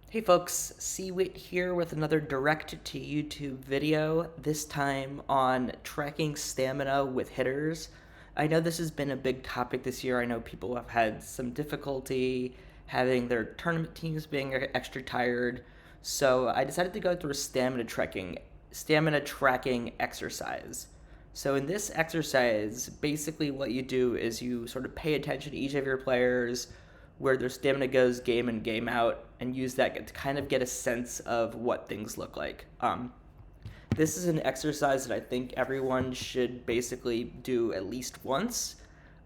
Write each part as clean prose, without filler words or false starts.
Hey folks, Seawit here with another direct to YouTube video, this time on tracking stamina with hitters. I know this has been a big topic this year. I know people have had some difficulty having their tournament teams being extra tired. So I decided to go through a stamina tracking exercise. So in this exercise, basically what you do is you sort of pay attention to each of your players, where their stamina goes game in, game out, and use that to kind of get a sense of what things look like. This is an exercise that I think everyone should basically do at least once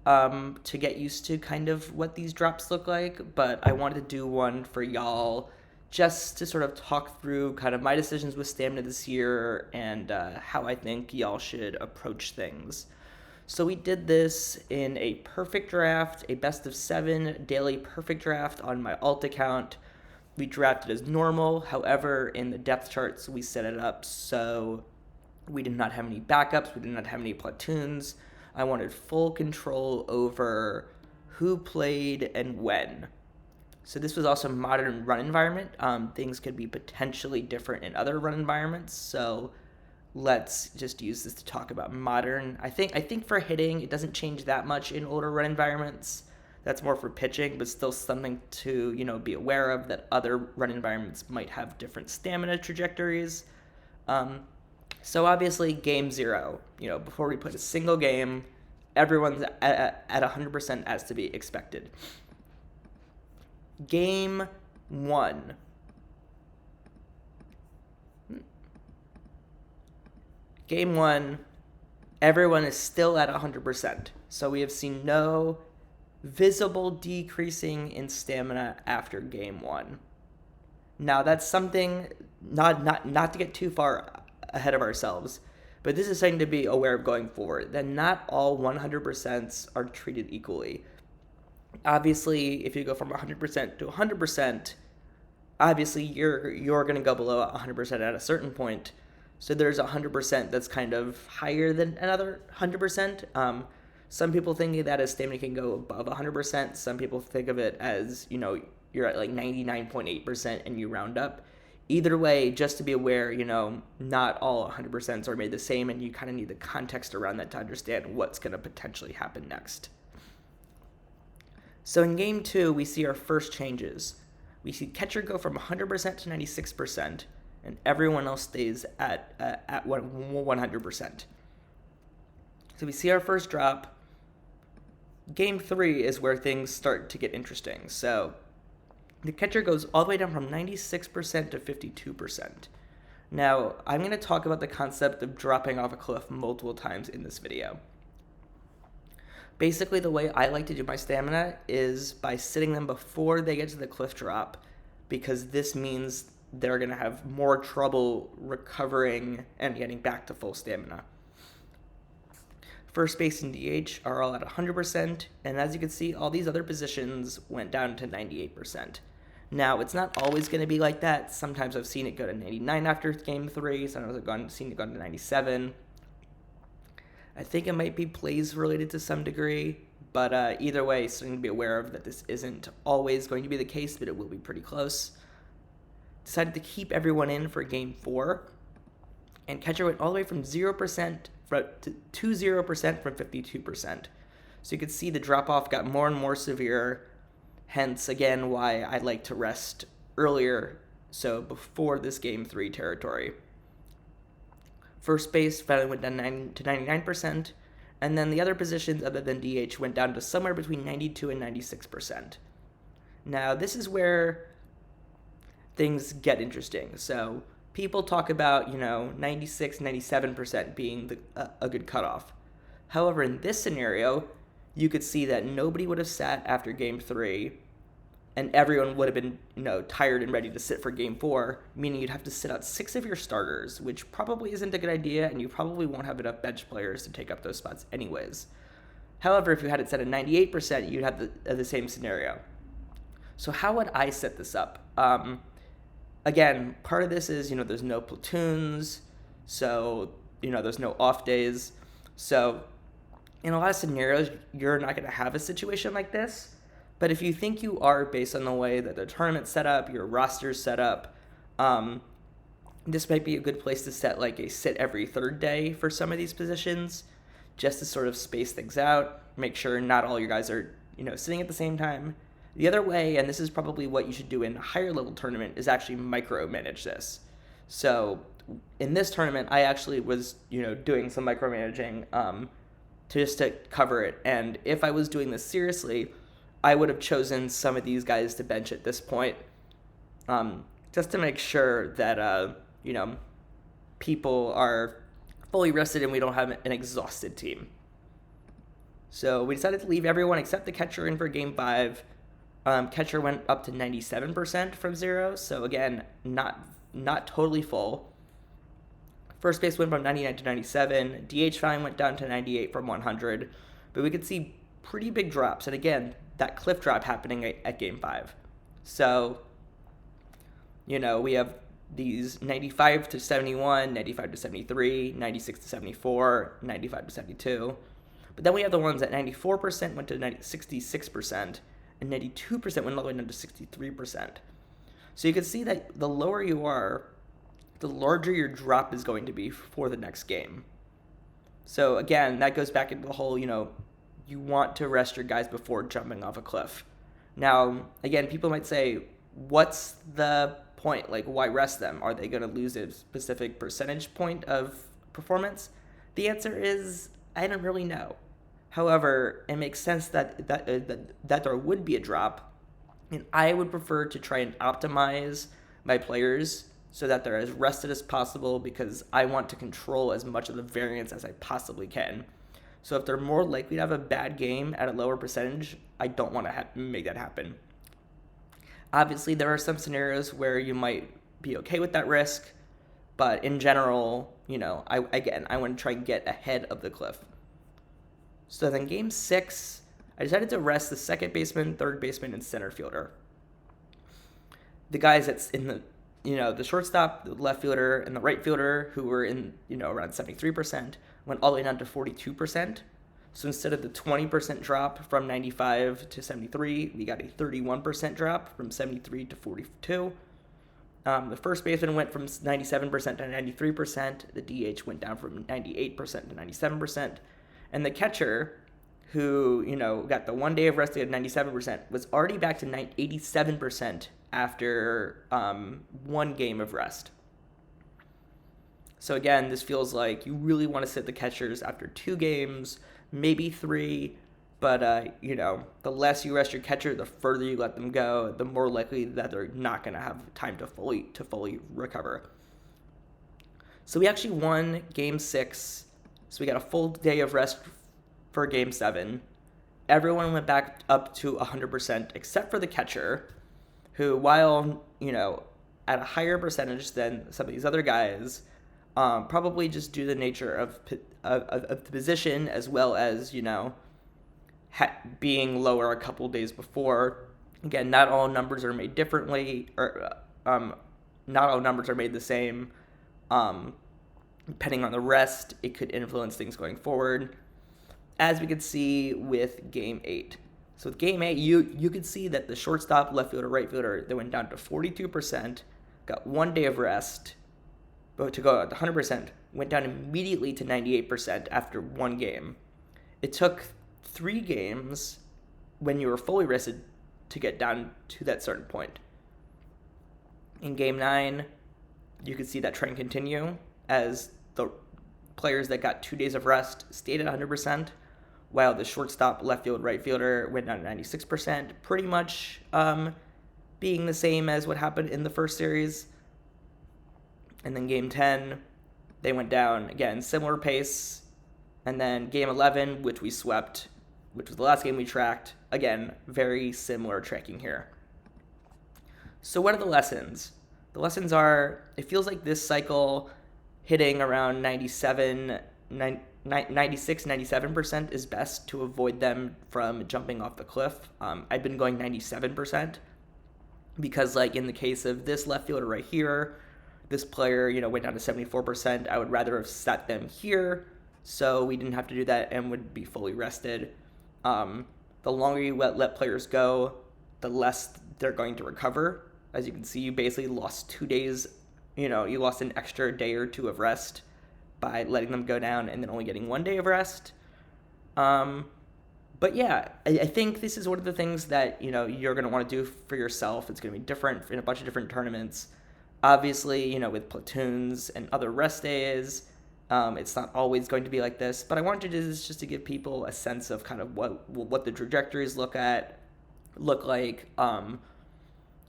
to get used to kind of what these drops look like. But I wanted to do one for y'all just to sort of talk through kind of my decisions with stamina this year and how I think y'all should approach things. So we did this in a perfect draft, a best of 7 daily perfect draft on my alt account. We drafted as normal. However, in the depth charts, we set it up so we did not have any backups. We did not have any platoons. I wanted full control over who played and when. So this was also a modern run environment. Things could be potentially different in other run environments. So let's just use this to talk about modern. I think for hitting, it doesn't change that much in older run environments. That's more for pitching, but still something to be aware of, that other run environments might have different stamina trajectories. Um, so obviously, game zero. Before we put a single game, everyone's at 100% as to be expected. Game one. Game one, everyone is still at 100%. So we have seen no visible decreasing in stamina after game one. Now that's something not to get too far ahead of ourselves, but this is something to be aware of going forward. That not all 100% are treated equally. Obviously, if you go from 100% to 100%, obviously you're going to go below 100% at a certain point. So there's 100% that's kind of higher than another 100%. Some people think that as stamina can go above 100%. Some people think of it as, you're at like 99.8% and you round up. Either way, just to be aware, not all 100% are made the same, and you kind of need the context around that to understand what's going to potentially happen next. So in game two, we see our first changes. We see catcher go from 100% to 96%, and everyone else stays at 100%. So we see our first drop. Game three is where things start to get interesting. So the catcher goes all the way down from 96% to 52%. Now, I'm going to talk about the concept of dropping off a cliff multiple times in this video. Basically, the way I like to do my stamina is by sitting them before they get to the cliff drop, because this means they're going to have more trouble recovering and getting back to full stamina. First base and DH are all at 100%, and as you can see, all these other positions went down to 98%. Now, it's not always going to be like that. Sometimes I've seen it go to 99 after game three. Sometimes I've seen it go to 97. I think it might be plays related to some degree, but either way, something to be aware of, that this isn't always going to be the case, but it will be pretty close. Decided to keep everyone in for game four, and catcher went all the way from 0% to 0% from 52%. So you could see the drop-off got more and more severe, hence, again, why I like to rest earlier, so before this game three territory. First base finally went down to 99%, and then the other positions other than DH went down to somewhere between 92 and 96%. Now, this is where things get interesting. So people talk about, 96, 97% being a good cutoff. However, in this scenario, you could see that nobody would have sat after game three, and everyone would have been, tired and ready to sit for game four, meaning you'd have to sit out 6 of your starters, which probably isn't a good idea, and you probably won't have enough bench players to take up those spots anyways. However, if you had it set at 98%, you'd have the same scenario. So how would I set this up? Again, part of this is, there's no platoons, so, there's no off days. So in a lot of scenarios, you're not going to have a situation like this. But if you think you are based on the way that the tournament's set up, your roster's set up, um, this might be a good place to set like a sit every third day for some of these positions, just to sort of space things out, make sure not all your guys are, sitting at the same time. The other way, and this is probably what you should do in a higher level tournament, is actually micromanage this. So in this tournament, I actually was, doing some micromanaging just to cover it. And if I was doing this seriously, I would have chosen some of these guys to bench at this point, just to make sure that, people are fully rested and we don't have an exhausted team. So we decided to leave everyone except the catcher in for Game 5. Catcher went up to 97% from 0, so again, not totally full. First base went from 99 to 97. DH fine went down to 98 from 100, but we could see pretty big drops, and again, that cliff drop happening at Game 5. So, we have these 95 to 71, 95 to 73, 96 to 74, 95 to 72. But then we have the ones at 94% went to 66%, and 92% went all the way down to 63%. So you can see that the lower you are, the larger your drop is going to be for the next game. So again, that goes back into the whole, you want to rest your guys before jumping off a cliff. Now, again, people might say, what's the point? Like, why rest them? Are they going to lose a specific percentage point of performance? The answer is, I don't really know. However, it makes sense that there would be a drop, and I would prefer to try and optimize my players so that they're as rested as possible, because I want to control as much of the variance as I possibly can. So if they're more likely to have a bad game at a lower percentage, I don't want to make that happen. Obviously, there are some scenarios where you might be okay with that risk, but in general, I want to try and get ahead of the cliff. So then Game 6, I decided to rest the second baseman, third baseman, and center fielder. The guys that's in the shortstop, the left fielder, and the right fielder, who were in, around 73%, went all the way down to 42%. So instead of the 20% drop from 95 to 73, we got a 31% drop from 73 to 42. The first baseman went from 97% to 93%. The DH went down from 98% to 97%. And the catcher, who, got the 1 day of rest at 97%, was already back to 87% after 1 game of rest. So again, this feels like you really want to sit the catchers after 2 games, maybe 3, but the less you rest your catcher, the further you let them go, the more likely that they're not going to have time to fully recover. So we actually won Game 6. So we got a full day of rest for Game 7. Everyone went back up to 100% except for the catcher, who, while, at a higher percentage than some of these other guys, probably just due to the nature of the position, as well as, being lower a couple days before. Again, not all numbers are made differently, or not all numbers are made the same. Depending on the rest, it could influence things going forward, as we could see with Game 8. So with Game 8, you could see that the shortstop, left fielder, right fielder, they went down to 42%, got 1 day of rest, but to go up to 100%, went down immediately to 98% after 1 game. It took 3 games when you were fully rested to get down to that certain point. In Game 9, you could see that trend continue as the players that got 2 days of rest stayed at 100%, while the shortstop, left field, right fielder went down to 96%, pretty much being the same as what happened in the first series. And then Game 10, they went down, again, similar pace. And then Game 11, which we swept, which was the last game we tracked, again, very similar tracking here. So what are the lessons? The lessons are, it feels like this cycle hitting around 96, 97% is best to avoid them from jumping off the cliff. I've been going 97% because, like, in the case of this left fielder right here, this player, went down to 74%. I would rather have set them here so we didn't have to do that and would be fully rested. the longer you let players go, the less they're going to recover. As you can see, you basically lost 2 days. You lost an extra day or two of rest by letting them go down and then only getting 1 day of rest. But yeah, I think this is one of the things that, you're going to want to do for yourself. It's going to be different in a bunch of different tournaments. Obviously, with platoons and other rest days, it's not always going to be like this. But I wanted to do this just to give people a sense of kind of what the trajectories look like.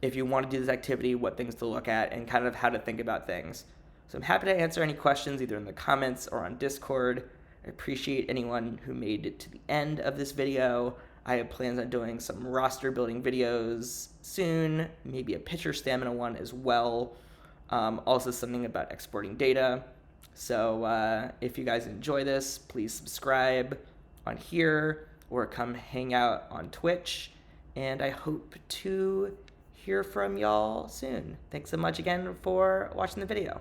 If you want to do this activity, what things to look at, and kind of how to think about things. So I'm happy to answer any questions either in the comments or on Discord. I appreciate anyone who made it to the end of this video. I have plans on doing some roster building videos soon, maybe a pitcher stamina one as well. Also something about exporting data. So if you guys enjoy this, please subscribe on here or come hang out on Twitch. And I hope to hear from y'all soon. Thanks so much again for watching the video.